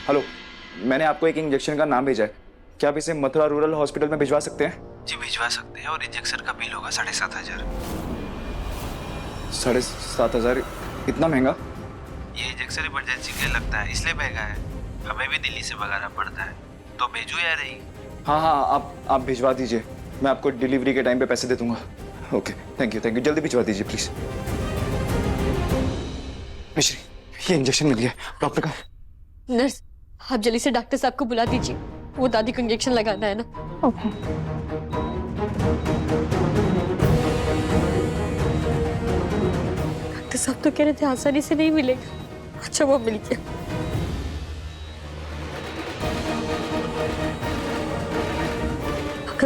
Hello, मैंने आपको एक इंजेक्शन का नाम भेजा है। क्या आप इसे मथुरा रूरल हॉस्पिटल में भिजवा सकते हैं? जी भिजवा सकते हैं और इंजेक्शन का बिल होगा 7,500। 7,500? इतना महंगा? ये इंजेक्शन इमरजेंसी के लिए लगता है इसलिए महंगा है। हमें भी दिल्ली से मंगाना पड़ता है, तो भेजू या नहीं? हाँ हाँ, आप भिजवा दीजिए। मैं आपको डिलीवरी के टाइम पे पैसे दे दूंगा। ओके, थैंक यू, जल्दी भिजवा दीजिए प्लीज। मिश्री, ये इंजेक्शन मिल गया। डॉक्टर का? नर्स, आप जल्दी से डॉक्टर साहब को बुला दीजिए, वो दादी को इंजेक्शन लगाना है ना। ओके। डॉक्टर साहब तो कह रहे थे आसानी से नहीं मिलेगा। अच्छा वो मिल गया।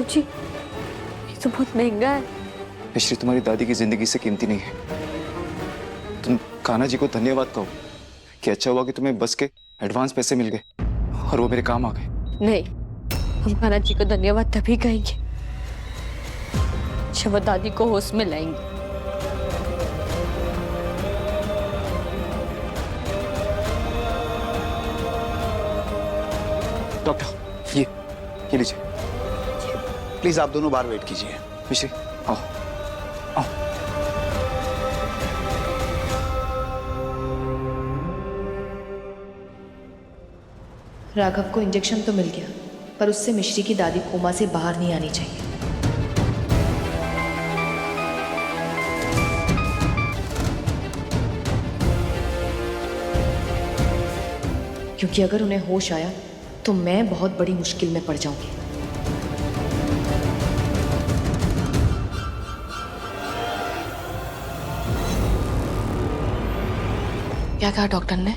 जी, ये तो बहुत महंगा है। मिश्री, तुम्हारी दादी की जिंदगी से कीमती नहीं है। तुम कान्हा जी को धन्यवाद कहो कि अच्छा हुआ कि तुम्हें बस के एडवांस पैसे मिल गए और वो मेरे काम आ गए। नहीं, हम कान्हा जी को धन्यवाद तभी कहेंगे जब वो दादी को होश में लाएंगे। डॉक्टर, ये लीजिए। प्लीज आप दोनों बाहर वेट कीजिए। मिश्री, आओ आओ। राघव को इंजेक्शन तो मिल गया, पर उससे मिश्री की दादी कोमा से बाहर नहीं आनी चाहिए। क्योंकि अगर उन्हें होश आया तो मैं बहुत बड़ी मुश्किल में पड़ जाऊंगी। क्या कहा डॉक्टर ने?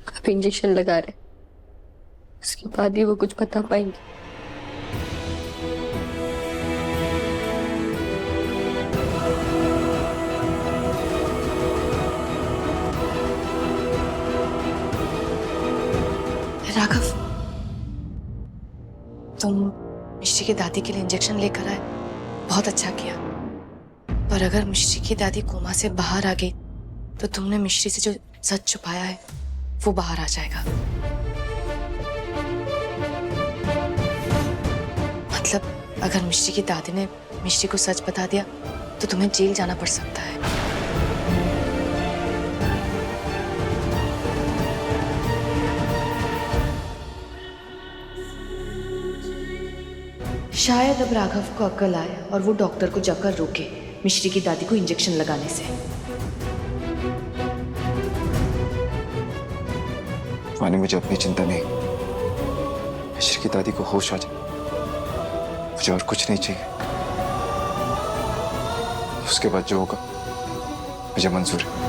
आप इंजेक्शन लगा रहे, उसके बाद ही वो कुछ बता पाएंगे। राघव, तुम मिश्री की दादी के लिए इंजेक्शन लेकर आए, बहुत अच्छा किया। पर अगर मिश्री की दादी कोमा से बाहर आ गई तो तुमने मिश्री से जो सच छुपाया है वो बाहर आ जाएगा। मतलब अगर मिश्री की दादी ने मिश्री को सच बता दिया तो तुम्हें जेल जाना पड़ सकता है। शायद अब राघव को अक्ल आए और वो डॉक्टर को जाकर रोके मिश्री की दादी को इंजेक्शन लगाने से। वानी, मुझे अपनी चिंता नहीं। मिश्री की दादी को होश आ जाए, मुझे और कुछ नहीं चाहिए। उसके बाद जो होगा मुझे मंजूर है।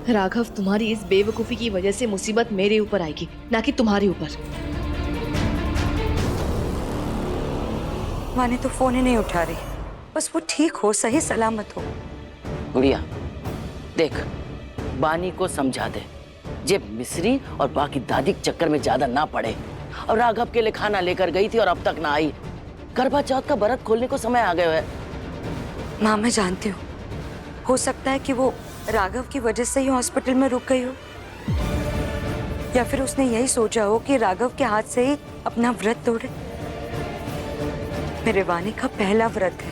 राघव, तुम्हारी इस बेवकूफी की वजह से मुसीबत मेरे ऊपर आएगी, ना कि तुम्हारे ऊपर। वानी तो फोन ही नहीं उठा रही। बस वो ठीक हो, सही सलामत हो। गुड़िया देख, बानी को समझा दे जे मिश्री और बाकी दादी के चक्कर में ज्यादा ना पड़े। और राघव के लिए खाना लेकर गई थी और अब तक ना आई। करवा चौथ का व्रत खोलने को समय आ गया है। माँ, मैं जानती हूँ, हो सकता है कि वो राघव की वजह से ही हॉस्पिटल में रुक गई हो, या फिर उसने यही सोचा हो कि राघव के हाथ से ही अपना व्रत तोड़े। मेरे वानी का पहला व्रत है,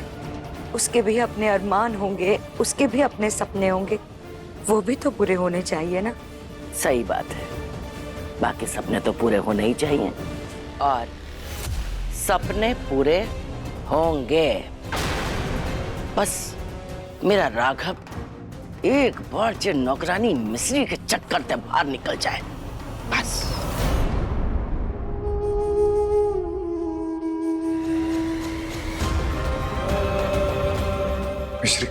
उसके भी अपने अरमान होंगे, उसके भी अपने सपने होंगे, वो भी तो पूरे होने चाहिए ना। सही बात है, बाकी सपने तो पूरे होने ही चाहिए और सपने पूरे होंगे। बस मेरा राघव एक बार जो नौकरानी मिश्री के चक्कर से बाहर निकल जाए, बस। मिश्री,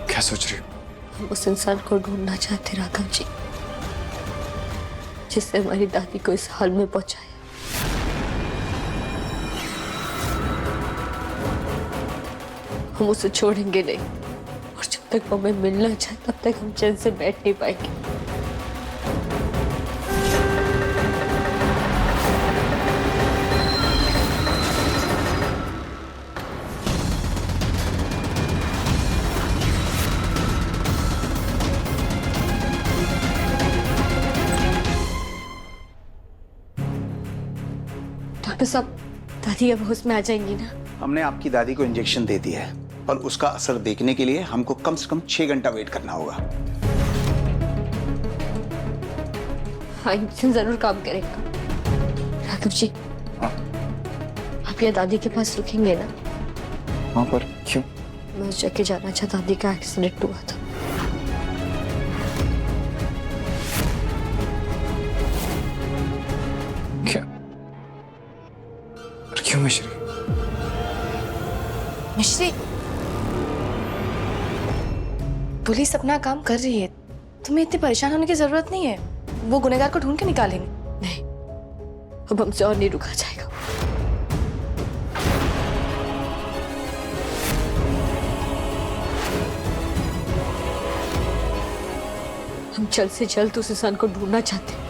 क्या सोच रही हो? हम उस इंसान को ढूंढना चाहते राघव जी, जिसने हमारी दादी को इस हाल में पहुंचाया। हम उसे छोड़ेंगे नहीं, और जब तक वो हमें मिलना चाहे तब तक हम चैन से बैठ नहीं पाएंगे। डॉक्टर साहब, दादी अब होश में आ जाएंगी ना? हमने आपकी दादी को इंजेक्शन दे दिया है और उसका असर देखने के लिए हमको कम से कम 6 घंटा वेट करना होगा। हाँ, इंजेक्शन जरूर काम करेगा। राघव जी, आप ये दादी के पास रुकेंगे ना? वहाँ पर क्यों? मैं उस जगह जाना चाहता, दादी का एक्सीडेंट हुआ था। क्या? और क्यों मिश्री? मिश्री, पुलिस अपना काम कर रही है, तुम्हें इतनी परेशान होने की जरूरत नहीं है। वो गुनहगार को ढूंढ के निकालेंगे। नहीं, अब हमसे और नहीं रुका जाएगा। हम जल्द से जल्द उस इंसान को ढूंढना चाहते हैं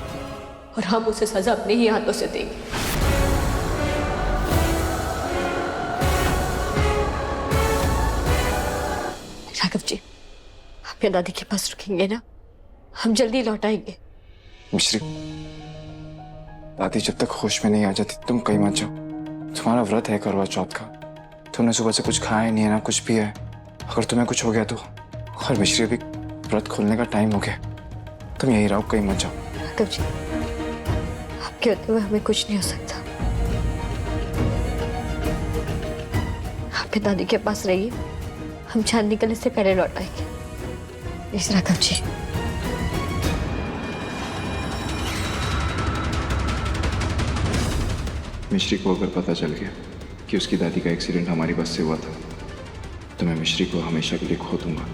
और हम उसे सजा अपने ही हाथों से देंगे। राघव जी, आप या दादी के पास रुकेंगे ना? हम जल्दी लौट आएंगे। मिश्री, दादी जब तक होश में नहीं आ जाती तुम कहीं मत जाओ। तुम्हारा व्रत है करवा चौथ का, तुमने सुबह से कुछ खाया नहीं है ना कुछ पिया है। अगर तुम्हें कुछ हो गया तो। और मिश्री, अभी व्रत खोलने का टाइम हो गया, तुम यहीं रहो, कहीं मत जाओ। राघव जी, आपके होते हुए हमें कुछ नहीं हो सकता। आप दादी के पास रहिए, हम चांद निकलने से पहले लौट आएंगे। प्लीज राघव जी। मिश्री को अगर पता चल गया कि उसकी दादी का एक्सीडेंट हमारी बस से हुआ था तो मैं मिश्री को हमेशा के लिए खो दूंगा।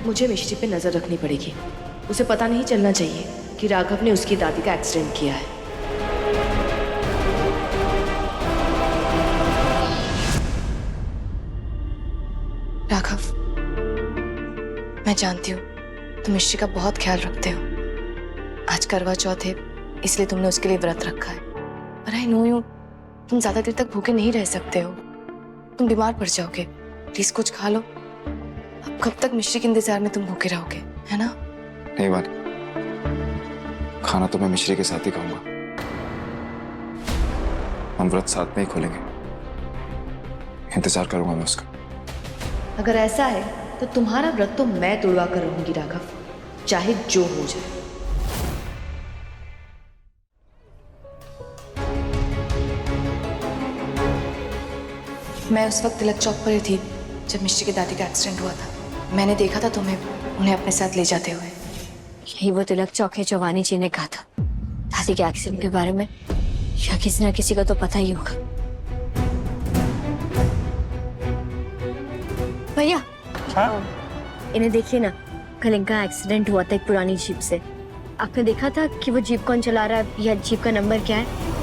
मुझे मिश्री पे नजर रखनी पड़ेगी। उसे पता नहीं चलना चाहिए कि राघव ने उसकी दादी का एक्सीडेंट किया है। राघव, मैं जानती हूँ तुम मिश्री का बहुत ख्याल रखते हो। आज करवा चौथ है, इसलिए तुमने उसके लिए व्रत रखा है। पर आई नो यू, तुम ज्यादा देर तक भूखे नहीं रह सकते हो, तुम बीमार पड़ जाओगे। प्लीज कुछ खा लो। अब कब तक मिश्री के इंतजार में तुम भूखे रहोगे, है ना? नहीं बात, खाना तो मैं मिश्री के साथ ही खाऊंगा। हम व्रत साथ में ही खोलेंगे, इंतजार करूंगा मैं उसका। अगर ऐसा है तो तुम्हारा व्रत तो मैं तोड़वा कर रहूंगी राघव, चाहे जो हो जाए। मैं उस वक्त तिलक चौक पर ही थी जब मिश्री की दादी का एक्सीडेंट हुआ था। मैंने देखा था तुम्हें उन्हें अपने साथ ले जाते हुए। यही वो तिलक चौक है जो वानी जी ने कहा था दादी के एक्सीडेंट के बारे में, या किसी ना किसी को तो पता ही होगा। भैया, इन्हें देखिए ना, कल इनका एक्सीडेंट हुआ था एक पुरानी जीप से। आपने देखा था कि वो जीप कौन चला रहा है या जीप का नंबर क्या है?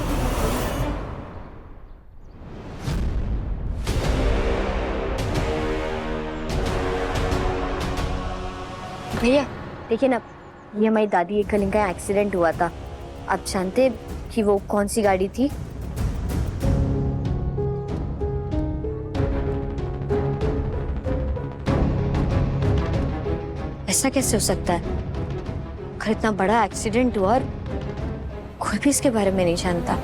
भैया देखिए ना, ये हमारी दादी, कल इनका एक्सीडेंट हुआ था। आप जानते कि वो कौन सी गाड़ी थी? ऐसा कैसे हो सकता है? अगर इतना बड़ा एक्सीडेंट हुआ और कोई भी इसके बारे में नहीं जानता।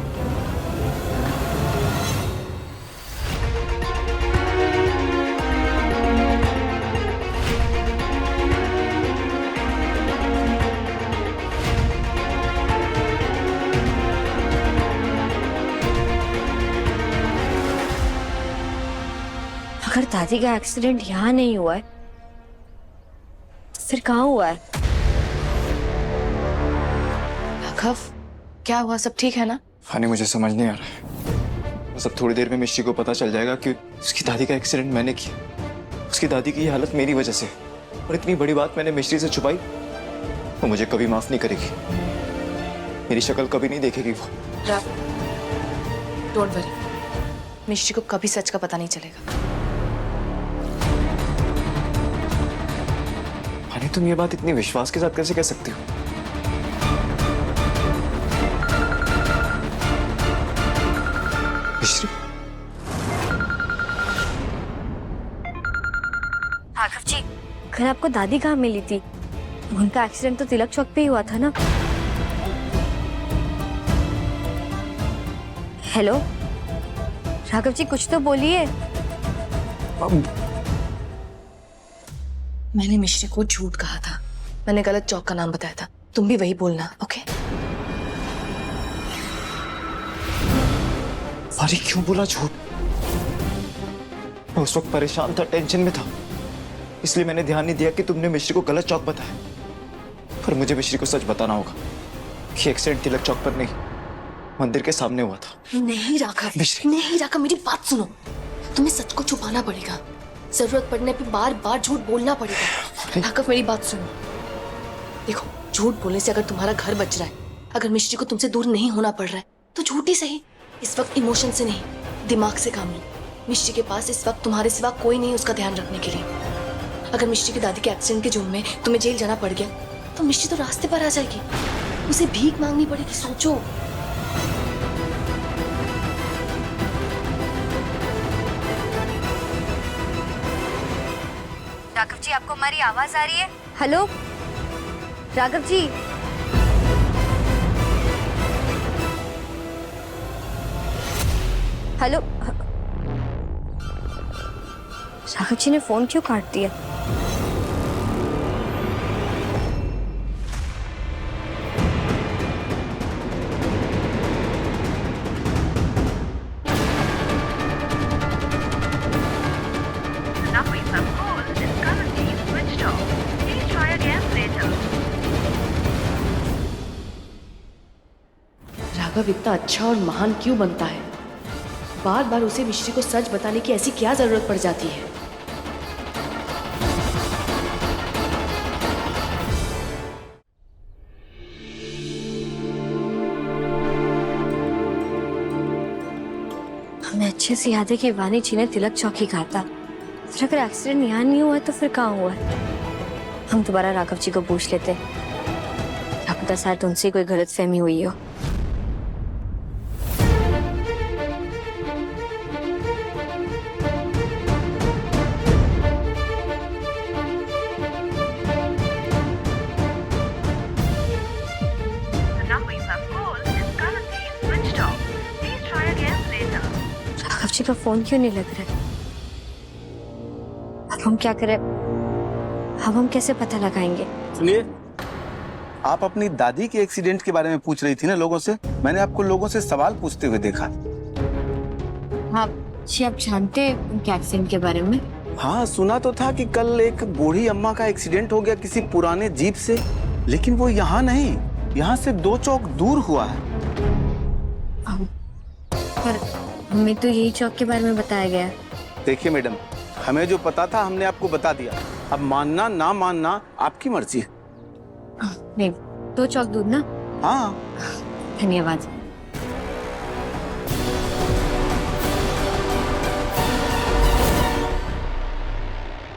अगर दादी का एक्सीडेंट यहाँ नहीं हुआ है फिर कहाँ हुआ है? राघव, क्या हुआ? सब ठीक है ना? फानी, मुझे समझ नहीं आ रहा है। बस अब थोड़ी देर में मिश्री को पता चल जाएगा कि उसकी दादी का एक्सीडेंट मैंने किया। उसकी दादी की ये हालत मेरी वजह से, और इतनी बड़ी बात मैंने मिश्री से छुपाई, वो मुझे कभी माफ नहीं करेगी। मेरी शक्ल कभी नहीं देखेगी वो। डोंट वरी, मिश्री को कभी सच का पता नहीं चलेगा। फानी, तुम ये बात इतनी विश्वास के साथ कैसे कह सकती हो? मिश्री, राघव जी, कल आपको दादी कहाँ मिली थी? उनका एक्सीडेंट तो तिलक चौक पे ही हुआ था ना? हेलो राघव जी, कुछ तो बोलिए। मैंने मिश्री को झूठ कहा था, मैंने गलत चौक का नाम बताया था, तुम भी वही बोलना, ओके? अरे क्यों बोला झूठ? मैं उस वक्त परेशान था, टेंशन में था, इसलिए मैंने ध्यान नहीं दिया कि तुमने मिश्री को गलत चौक बताया। पर मुझे मिश्री को सच बताना होगा कि एक्सीडेंट तिलक चौक पर नहीं, मंदिर के सामने हुआ था। नहीं राघव, नहीं राघव, मेरी बात सुनो। तुम्हें सच को छुपाना पड़ेगा, जरूरत पड़ने पे बार बार झूठ बोलना पड़ेगा। राघव मेरी बात सुनो, देखो झूठ बोलने से अगर तुम्हारा घर बच रहा है, अगर मिश्री को तुमसे दूर नहीं होना पड़ रहा है, तो झूठ ही सही। इस वक्त इमोशन से नहीं, दिमाग से काम लो। मिश्री के पास इस वक्त तुम्हारे सिवा कोई नहीं उसका ध्यान रखने के लिए। अगर मिश्री की दादी के एक्सीडेंट के जुर्म में तुम्हें जेल जाना पड़ गया, तो मिश्री तो रास्ते पर आ जाएगी, उसे भीख मांगनी पड़ेगी। सोचो। राघव जी, आपको हमारी आवाज आ रही है? Hello Raghav ji, hello. राघव जी ने फोन क्यों काट दिया? राघव इतना अच्छा और महान क्यों बनता है? बार बार उसे मिश्री को सच बताने की ऐसी क्या जरूरत पड़ जाती है? हमें अच्छे से याद है कि वानी जी ने तिलक चौक ही कहा था। फिर अगर एक्सीडेंट यहाँ नहीं हुआ तो फिर कहाँ हुआ है? हम दोबारा राघव जी को पूछ लेते, क्या पता शायद उनसे कोई गलतफहमी हुई हो। राघव जी का फोन क्यों नहीं लग रहा है? अब हम क्या करें? अब हम कैसे पता लगाएंगे? सुनिए, आप अपनी दादी के एक्सीडेंट के बारे में पूछ रही थी ना लोगों से। मैंने आपको लोगों से सवाल पूछते हुए देखा। हाँ जी, आप जानते हैं उनके एक्सीडेंट के बारे में? हाँ, सुना तो था कि कल एक बूढ़ी अम्मा का एक्सीडेंट हो गया किसी पुराने जीप से, लेकिन वो यहाँ नहीं, यहाँ से 2 चौक दूर हुआ है। पर हमें तो यही चौक के बारे में बताया गया है। देखिए मैडम, हमें जो पता था हमने आपको बता दिया। अब मानना ना मानना आपकी मर्जी है। नहीं, 2 चौक दूर ना? हाँ। धन्यवाद।